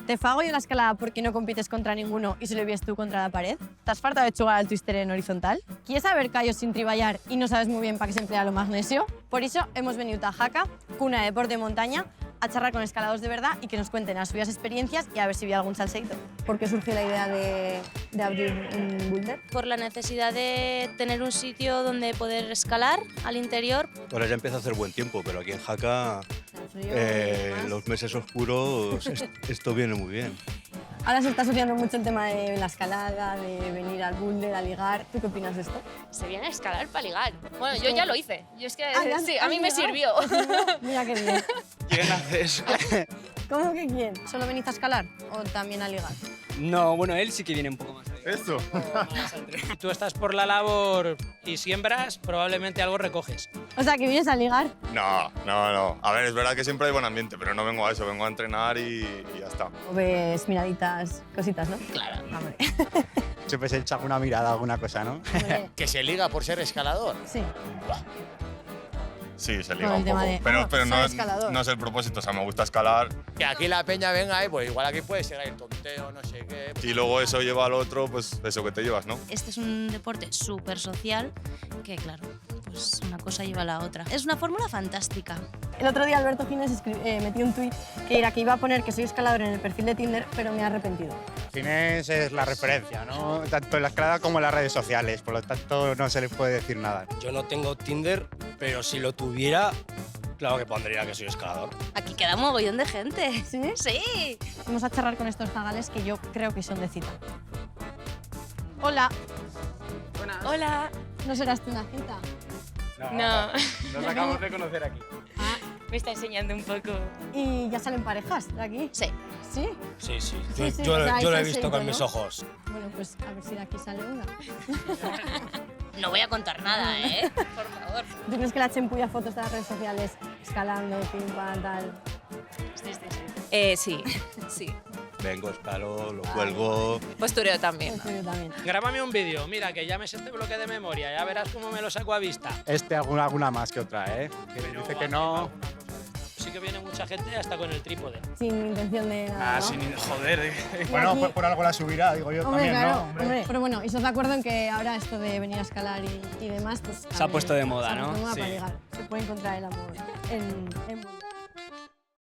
¿Te fago yo la escalada porque no compites contra ninguno y solo vives tú contra la pared? ¿Estás farta de jugar al twister en horizontal? ¿Quieres saber callos sin triballar y no sabes muy bien para qué se emplea lo magnesio? Por eso hemos venido a Jaca, cuna de deporte de montaña, a charlar con escaladores de verdad y que nos cuenten las suyas experiencias y a ver si vi algún salseito. ¿Por qué surgió la idea de abrir un boulder? Por la necesidad de tener un sitio donde poder escalar al interior. Ahora ya empieza a hacer buen tiempo, pero aquí en Jaca, los meses oscuros, esto viene muy bien. Ahora se está asociando mucho el tema de la escalada, de venir al boulder, a ligar. ¿Tú qué opinas de esto? Se viene a escalar para ligar. Bueno, yo ya lo hice. Yo es que sí, a mí me ¿has sirvió. Mira qué bien. ¿Quién hace eso? ¿Cómo que quién? ¿Solo venís a escalar o también a ligar? No, bueno, él sí que viene un poco más ahí. Eso. Si tú estás por la labor y siembras, probablemente algo recoges. O sea, que vienes a ligar. No. A ver, es verdad que siempre hay buen ambiente, pero no vengo a eso, vengo a entrenar y ya está. O ves miraditas, cositas, ¿no? Claro. Hombre. Siempre se echa alguna mirada, alguna cosa, ¿no? Hombre, ¿Que se liga por ser escalador? sí. Sí, se liga Con el un tema poco. de, Pero soy no, escalador. no es el propósito, o sea, me gusta escalar Que aquí la peña venga y pues igual aquí puede ser ahí el tonteo, no sé qué. y luego eso lleva al otro, pues eso que te llevas, ¿no? Este es un deporte súper social que, claro, pues una cosa lleva a la otra. Es una fórmula fantástica. El otro día Alberto Gines metió un tuit que era que iba a poner que soy escalador en el perfil de Tinder, pero me he arrepentido. Ginés es la referencia, ¿no? Tanto en la escalada como en las redes sociales, por lo tanto no se le puede decir nada. Yo no tengo Tinder, pero si lo tuviera, claro que pondría que soy escalador. Aquí queda un mogollón de gente. ¿Sí? Sí. Vamos a charlar con estos zagales que yo creo que son de cita. Hola, Hola. ¿no serás tú una cita? No. Nos acabamos de conocer aquí. Me está enseñando un poco. ¿Y ya salen parejas de aquí? Sí. ¿Sí? Sí. Sí, Yo, sí, yo o sea, lo hay he visto salseíto, con ¿no? mis ojos. Bueno, pues a ver si de aquí sale una. No voy a contar nada, ¿eh? Por favor. ¿Tú crees que la chempulla fotos de las redes sociales escalando, pim, pam, tal? Sí. Sí. Vengo, escalo, lo cuelgo. Postureo también. Pues yo también. Grábame un vídeo, mira, que ya me sé este bloque de memoria, ya verás cómo me lo saco a vista. Alguna más que otra, ¿eh? Que dice que no. Sí que viene mucha gente hasta con el trípode. Sin intención de nada, ¿no? Joder. Bueno, aquí- por algo la subirá, digo yo Hombre, también, claro, ¿no? hombre. Pero bueno, ¿y estás de acuerdo en que ahora esto de venir a escalar y demás, pues... Se ha puesto de moda, se ha puesto ¿no? de moda Sí. para ligar. Se puede encontrar el amor en